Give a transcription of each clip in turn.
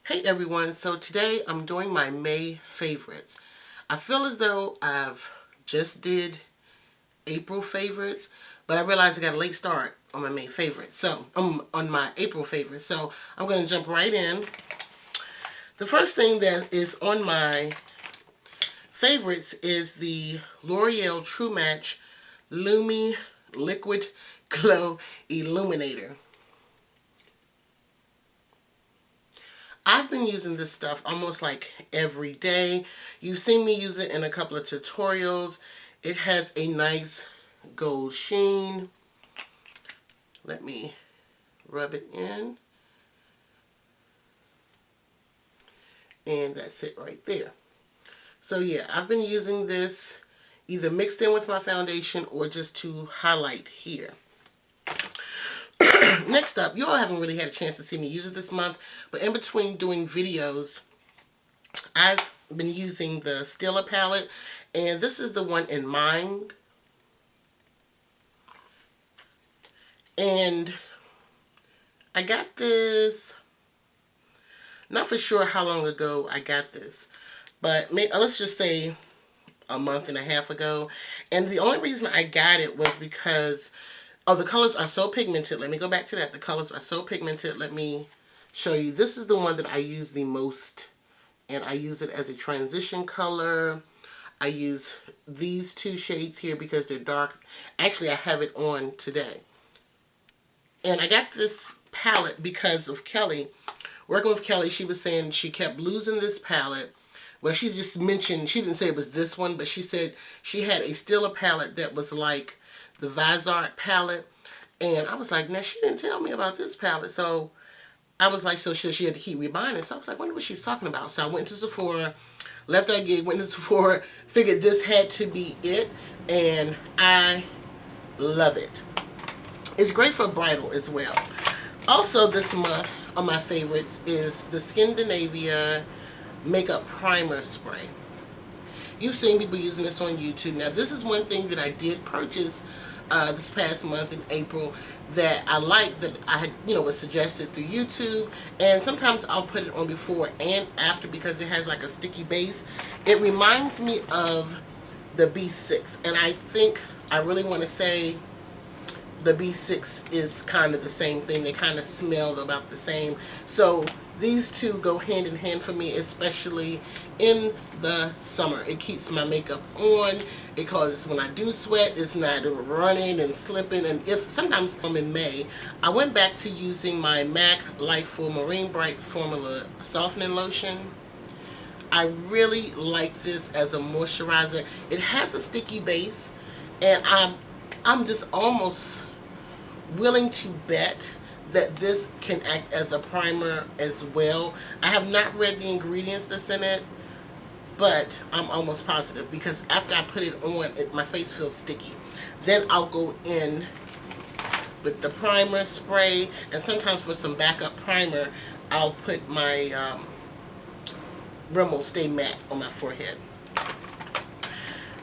Hey everyone, so today I'm doing my May favorites. I feel as though I've just did April favorites, but I realized I got a late start on my May favorites. So, on my April favorites. So, I'm going to jump right in. The first thing that is on my favorites is the L'Oreal True Match Lumi Liquid Glow Illuminator. I've been using this stuff almost like every day. You've seen me use it in a couple of tutorials. It has a nice gold sheen. Let me rub it in. And that's it right there. So yeah, I've been using this either mixed in with my foundation or just to highlight here. Next up, you all haven't really had a chance to see me use it this month, but in between doing videos, I've been using the Stila palette, and this is the one in Mind. And I got this, not for sure how long ago I got this, but let's just say a month and a half ago. And the only reason I got it was because the colors are so pigmented. Let me go back to that. The colors are so pigmented. Let me show you. This is the one that I use the most, and I use it as a transition color. I use these two shades here because they're dark. Actually, I have it on today. And I got this palette because of Kelly. Working with Kelly, she was saying she kept losing this palette. Well, she just mentioned, she didn't say it was this one, but she said she had a Stila palette that was like the Vizart palette. And I was like, now she didn't tell me about this palette. So I was like, so she had to keep rebuying it. So I was like, I wonder what she's talking about. So I went to Sephora, left that gig, went to Sephora, figured this had to be it. And I love it. It's great for bridal as well. Also this month, on my favorites, is the Skindinavia Makeup Primer Spray. You've seen people using this on YouTube. Now, this is one thing that I did purchase this past month in April that I like, that I had, was suggested through YouTube. And sometimes I'll put it on before and after because it has like a sticky base. It reminds me of the B6. And I think I really want to say the B6 is kind of the same thing. They kind of smell about the same. So these two go hand in hand for me, especially in the summer. It keeps my makeup on because when I do sweat, it's not running and slipping. And if sometimes I'm in May, I went back to using my MAC Lightful Marine Bright Formula Softening Lotion. I really like this as a moisturizer. It has a sticky base, and I'm just almost willing to bet that this can act as a primer as well. I have not read the ingredients that's in it, but I'm almost positive because after I put it on, my face feels sticky. Then I'll go in with the primer spray, and sometimes for some backup primer, I'll put my Rimmel Stay Matte on my forehead.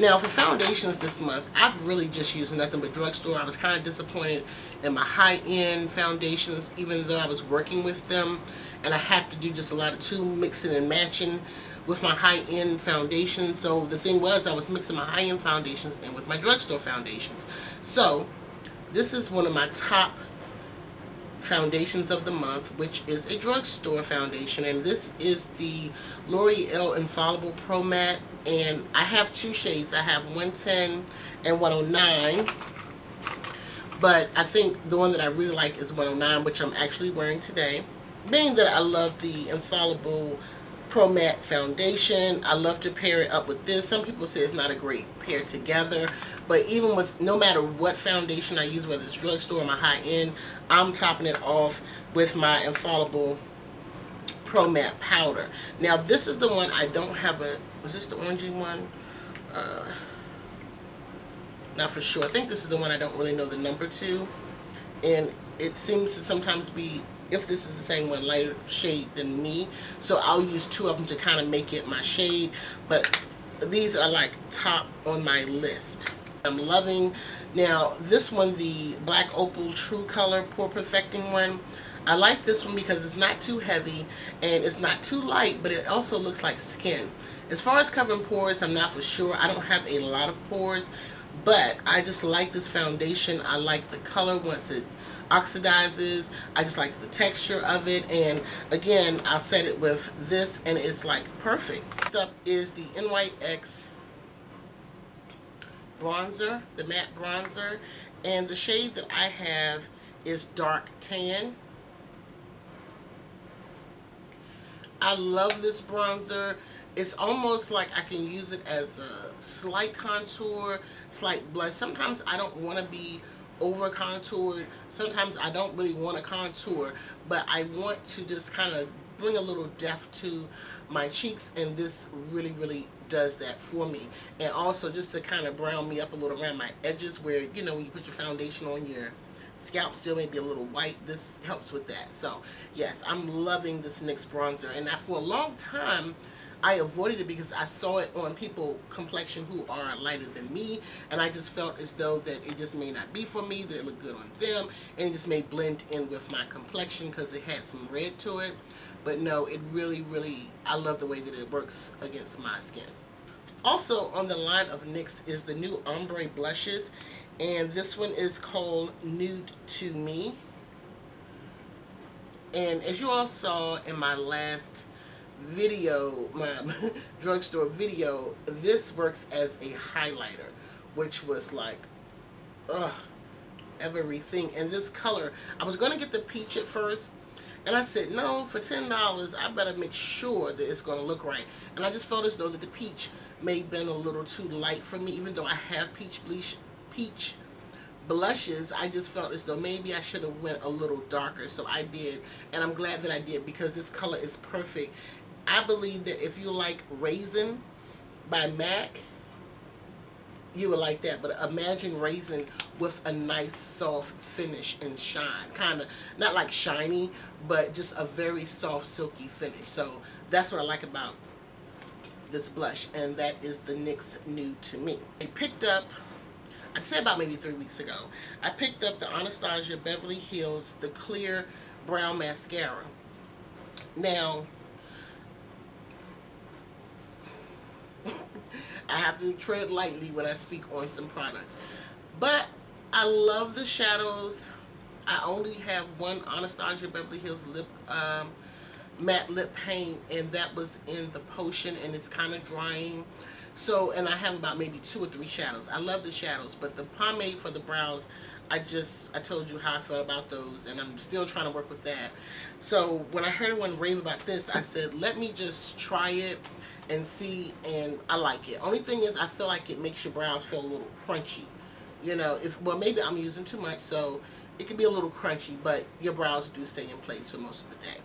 Now, for foundations this month, I've really just used nothing but Drugstore. I was kind of disappointed in my high-end foundations, even though I was working with them. And I have to do just a lot of mixing and matching with my high-end foundations. So the thing was, I was mixing my high-end foundations in with my Drugstore foundations. So this is one of my top foundations of the month, which is a Drugstore foundation, and this is the L'Oreal Infallible Pro Matte, and I have two shades. I have 110 and 109, but I think the one that I really like is 109, which I'm actually wearing today. Being that I love the Infallible Pro Matte foundation, I love to pair it up with this. Some people say it's not a great pair together, but even with, no matter what foundation I use, whether it's Drugstore or my high-end, I'm topping it off with my Infallible Pro Matte powder. Now, this is the one I don't have is this the orangey one? Not for sure. I think this is the one I don't really know the number to. And it seems to sometimes be, if this is the same one, lighter shade than me. So I'll use two of them to kind of make it my shade. But these are like top on my list. I'm loving. Now, this one, the Black Opal True Color Pore Perfecting one, I like this one because it's not too heavy and it's not too light, but it also looks like skin. As far as covering pores, I'm not for sure. I don't have a lot of pores, but I just like this foundation. I like the color once it oxidizes. I just like the texture of it. And again, I'll set it with this and it's like perfect. Next up is the NYX bronzer, the matte bronzer. And the shade that I have is dark tan. I love this bronzer. It's almost like I can use it as a slight contour, slight blush. Sometimes I don't want to be over contoured. Sometimes I don't really want to contour, but I want to just kind of bring a little depth to my cheeks, and this really, really does that for me. And also just to kind of brown me up a little around my edges where, you know, when you put your foundation on, your scalp still may be a little white. This helps with that. So yes, I'm loving this NYX bronzer, and for a long time I avoided it because I saw it on people complexion who are lighter than me, and I just felt as though that it just may not be for me, that it looked good on them, and it just may blend in with my complexion because it had some red to it. But no, it really, really, I love the way that it works against my skin. Also on the line of NYX is the new ombre blushes, and this one is called Nude to Me. And as you all saw in my last video, my drugstore video, this works as a highlighter, which was like, ugh, everything. And this color, I was going to get the peach at first, and I said, no, for $10, I better make sure that it's going to look right. And I just felt as though that the peach may have been a little too light for me, even though I have peach blushes. I just felt as though maybe I should have went a little darker, so I did, and I'm glad that I did because this color is perfect. I believe that if you like Raisin by MAC, you would like that. But imagine Raisin with a nice soft finish and shine, kind of not like shiny, but just a very soft silky finish. So that's what I like about this blush, and that is the NYX Nude to Me. I picked up, I'd say about maybe 3 weeks ago, I picked up the Anastasia Beverly Hills the Clear Brown Mascara. Now I have to tread lightly when I speak on some products, but I love the shadows. I only have one Anastasia Beverly Hills matte lip paint, and that was in the potion, and it's kind of drying. So, and I have about maybe 2 or 3 shadows. I love the shadows, but the pomade for the brows, I told you how I felt about those, and I'm still trying to work with that. So when I heard one rave about this, I said, let me just try it and see, and I like it. Only thing is, I feel like it makes your brows feel a little crunchy. You know, well, maybe I'm using too much, so it can be a little crunchy, but your brows do stay in place for most of the day.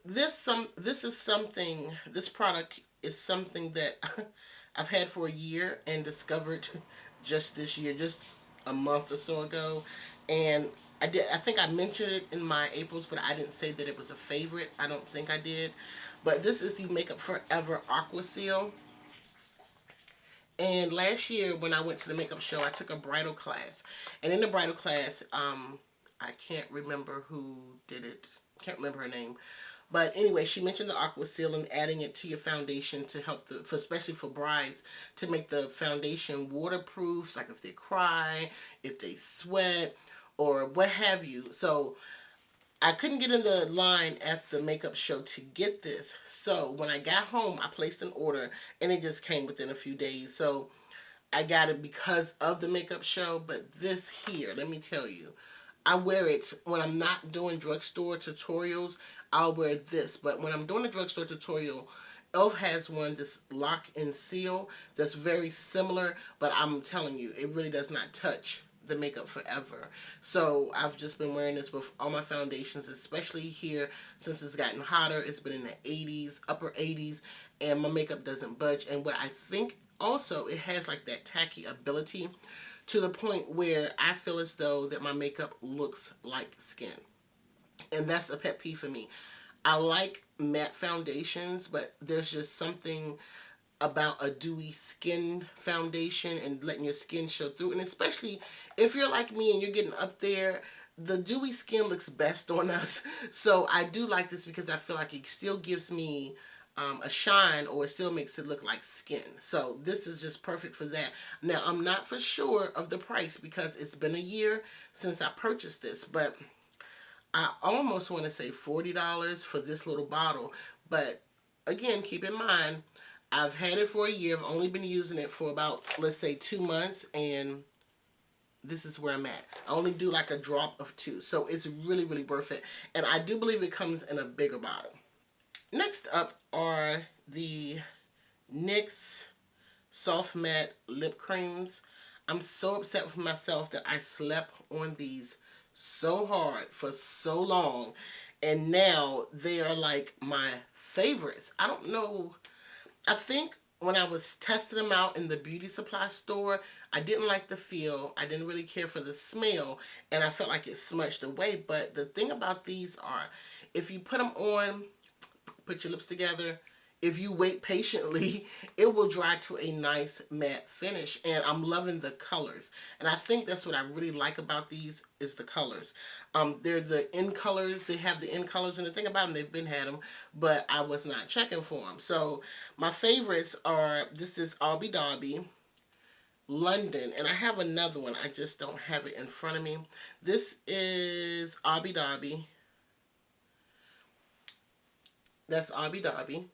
This product is something that I've had for a year and discovered just this year, just a month or so ago. And I think I mentioned it in my April's, but I didn't say that it was a favorite. I don't think I did. But this is the Makeup Forever Aqua Seal. And last year when I went to the makeup show, I took a bridal class. And in the bridal class, I can't remember who did it. Can't remember her name. But anyway, she mentioned the Aqua Seal and adding it to your foundation to help, especially for brides, to make the foundation waterproof, like if they cry, if they sweat, or what have you. So I couldn't get in the line at the makeup show to get this. So when I got home, I placed an order, and it just came within a few days. So I got it because of the makeup show. But this here, let me tell you, I wear it when I'm not doing drugstore tutorials. I'll wear this. But when I'm doing a drugstore tutorial, e.l.f. has one, this Lock and Seal, that's very similar. But I'm telling you, it really does not touch the Makeup Forever. So I've just been wearing this with all my foundations, especially here since it's gotten hotter. It's been in the 80s, upper 80s, and my makeup doesn't budge. And what I think also, it has like that tacky ability to the point where I feel as though that my makeup looks like skin. And that's a pet peeve for me. I like matte foundations, but there's just something about a dewy skin foundation and letting your skin show through. And especially if you're like me and you're getting up there, the dewy skin looks best on us. So I do like this because I feel like it still gives me a shine, or it still makes it look like skin. So this is just perfect for that. Now, I'm not for sure of the price because it's been a year since I purchased this, but I almost want to say $40 for this little bottle. But again, keep in mind, I've had it for a year. I've only been using it for about, let's say, 2 months, and this is where I'm at. I only do like a drop of 2, so it's really, really worth it. And I do believe it comes in a bigger bottle. Next up are the NYX Soft Matte Lip Creams. I'm so upset with myself that I slept on these so hard for so long, and now they are like my favorites. I don't know. I think when I was testing them out in the beauty supply store, I didn't like the feel. I didn't really care for the smell, and I felt like it smudged away. But the thing about these are, if you put them on, put your lips together, if you wait patiently, it will dry to a nice matte finish. And I'm loving the colors. And I think that's what I really like about these is the colors. They're the in colors. They have the in colors. And the thing about them, they've been had them, but I was not checking for them. So my favorites are, this is Abu Dhabi, London, and I have another one. I just don't have it in front of me. This is Abu Dhabi. That's Abu Dhabi.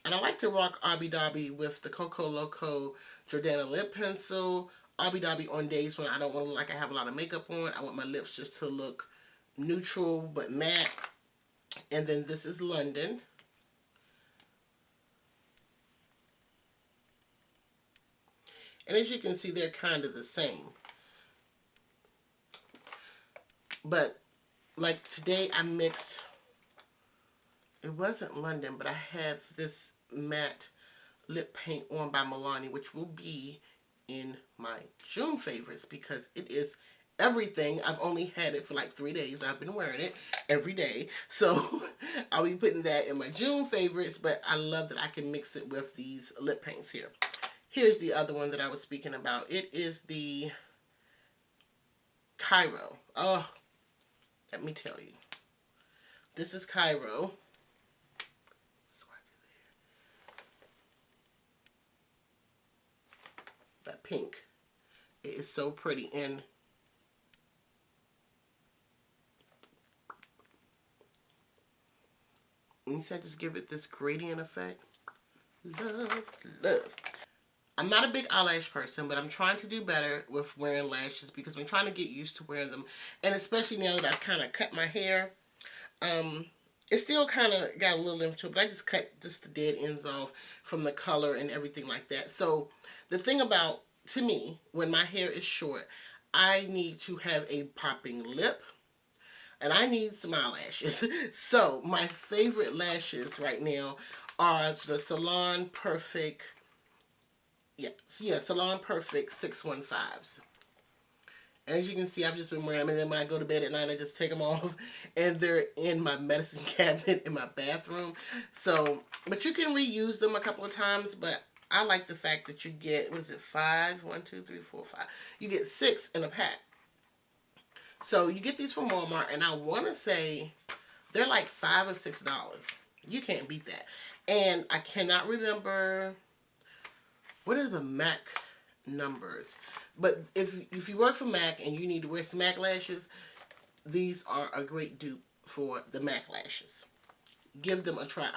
And I like to rock Abu Dhabi with the Coco Loco Jordana lip pencil. Abu Dhabi on days when I don't want to look like I have a lot of makeup on. I want my lips just to look neutral but matte. And then this is London. And as you can see, they're kind of the same. But like today I mixed, it wasn't London, but I have this matte lip paint on by Milani, which will be in my June favorites because it is everything. I've only had it for like 3 days. I've been wearing it every day. So I'll be putting that in my June favorites, but I love that I can mix it with these lip paints here. Here's the other one that I was speaking about. It is the Cairo. Oh, let me tell you. This is Cairo. That pink. It is so pretty. And you said just give it this gradient effect. Love, love. I'm not a big eyelash person, but I'm trying to do better with wearing lashes because I'm trying to get used to wearing them. And especially now that I've kind of cut my hair, it still kind of got a little length to it, but I just cut just the dead ends off from the color and everything like that. So the thing about, to me, when my hair is short, I need to have a popping lip and I need some eyelashes. So my favorite lashes right now are the Salon Perfect, Salon Perfect 615s. As you can see, I've just been wearing them, and then when I go to bed at night, I just take them off, and they're in my medicine cabinet in my bathroom. So, but you can reuse them a couple of times, but I like the fact that you get, what is it, 5? 1, 2, 3, 4, 5. You get 6 in a pack. So you get these from Walmart, and I want to say they're like $5 or $6. You can't beat that. And I cannot remember, what are the MAC numbers? But if you work for MAC and you need to wear some MAC lashes, these are a great dupe for the MAC lashes. Give them a try.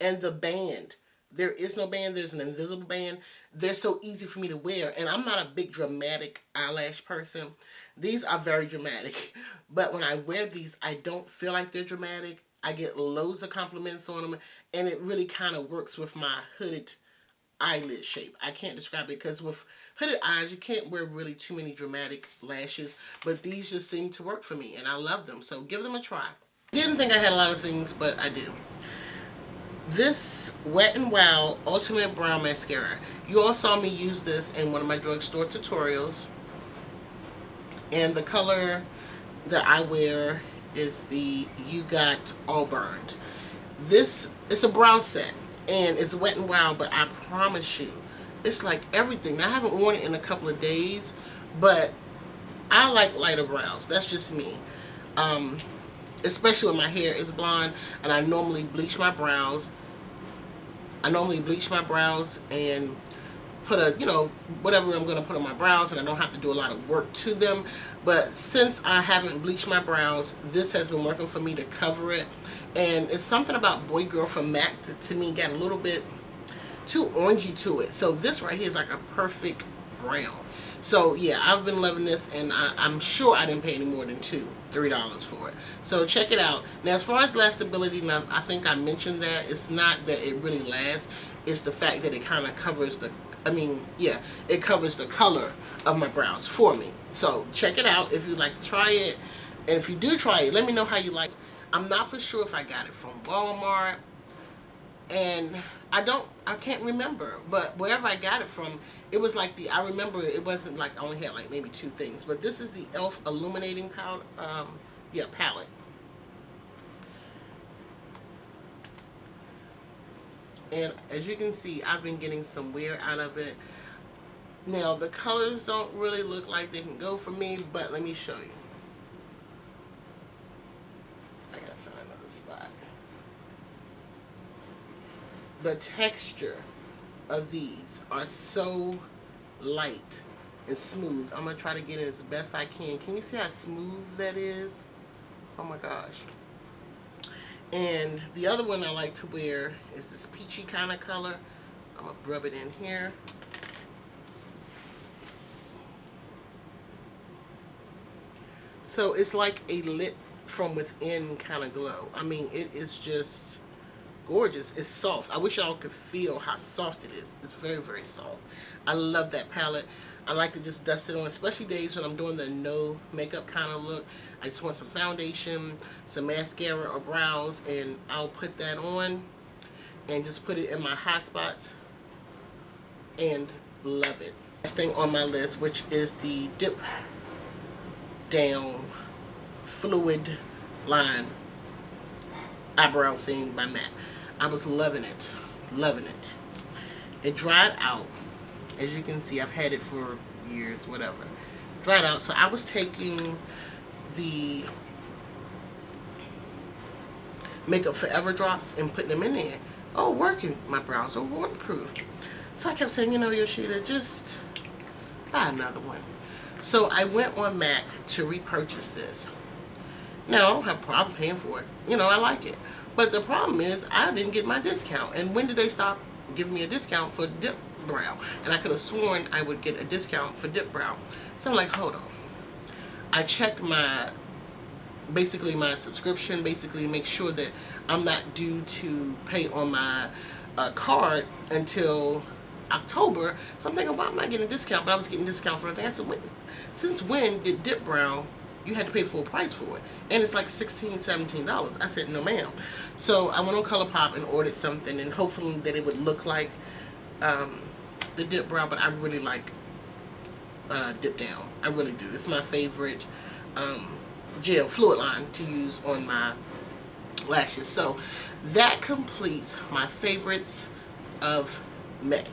And the band. There is no band. There's an invisible band. They're so easy for me to wear. And I'm not a big dramatic eyelash person. These are very dramatic. But when I wear these, I don't feel like they're dramatic. I get loads of compliments on them. And it really kind of works with my hooded eyelid shape. I can't describe it because with hooded eyes, you can't wear really too many dramatic lashes. But these just seem to work for me. And I love them. So give them a try. Didn't think I had a lot of things, but I do. This Wet n Wild Ultimate Brow Mascara. You all saw me use this in one of my drugstore tutorials. And the color that I wear is the You Got All Burned. This is a brow set. And it's Wet n Wild, but I promise you, it's like everything. Now, I haven't worn it in a couple of days, but I like lighter brows. That's just me. Especially when my hair is blonde and I normally bleach my brows. I normally bleach my brows and put a, whatever I'm going to put on my brows, and I don't have to do a lot of work to them. But since I haven't bleached my brows, this has been working for me to cover it. And it's something about Boy Girl from MAC that to me got a little bit too orangey to it. So this right here is like a perfect brown. So yeah, I've been loving this, and I'm sure I didn't pay any more than $3 for it. So check it out. Now as far as lastability, now I think I mentioned that it's not that it really lasts. It's the fact that it kind of covers the, it covers the color of my brows for me. So check it out if you'd like to try it. And if you do try it, let me know how you like it. I'm not for sure if I got it from Walmart, and I can't remember, but wherever I got it from, it was like I remember it wasn't like I only had like maybe 2 things, but this is the e.l.f. illuminating powder, palette. And as you can see, I've been getting some wear out of it. Now the colors don't really look like they can go for me, but let me show you. I gotta find another spot. The texture of these are so light and smooth. I'm going to try to get it as best I can. Can you see how smooth that is? Oh my gosh. And the other one I like to wear is this peachy kind of color. I'm going to rub it in here. So it's like a lit from within kind of glow. I mean, it is just gorgeous. It's soft. I wish y'all could feel how soft it is. It's very, very soft. I love that palette. I like to just dust it on, especially days when I'm doing the no makeup kind of look. I just want some foundation, some mascara or brows, and I'll put that on and just put it in my hot spots and love it. Next thing on my list, which is the Dip Down Fluid Line Eyebrow Thing by MAC. I was loving it. Loving it. It dried out. As you can see, I've had it for years, whatever. Dried out. So I was taking the Makeup Forever drops and putting them in there. Oh, working. My brows are waterproof. So I kept saying, Yoshida, just buy another one. So I went on MAC to repurchase this. Now, I don't have a problem paying for it. I like it. But the problem is, I didn't get my discount. And when did they stop giving me a discount for Dip Brow? And I could have sworn I would get a discount for Dip Brow. So I'm like, hold on. I checked basically my subscription, basically to make sure that I'm not due to pay on my card until October. So I'm thinking, well, I'm not getting a discount, but I was getting a discount for the thing. I said, since when did Dip Brow, you had to pay full price for it? And it's like $16, $17. I said, no ma'am. So I went on ColourPop and ordered something, and hopefully that it would look like the Dip Brow, but I really like Dip Down. I really do. It's my favorite gel fluid line to use on my lashes. So that completes my favorites of May.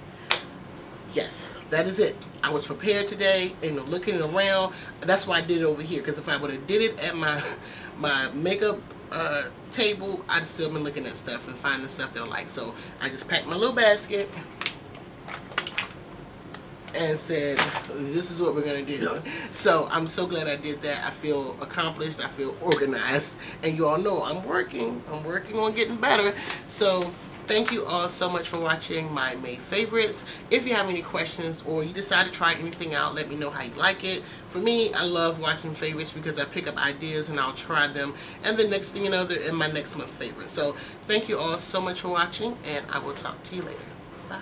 Yes, that is it. I was prepared today, looking around. That's why I did it over here, because if I would have did it at my makeup table, I'd still been looking at stuff and finding stuff that I like. So I just packed my little basket and said, this is what we're going to do. So I'm so glad I did that. I feel accomplished. I feel organized. And you all know I'm working on getting better. So thank you all so much for watching my May favorites. If you have any questions or you decide to try anything out, let me know how you like it. For me, I love watching favorites because I pick up ideas and I'll try them. And the next thing you know, they're in my next month favorites. So thank you all so much for watching, and I will talk to you later. Bye.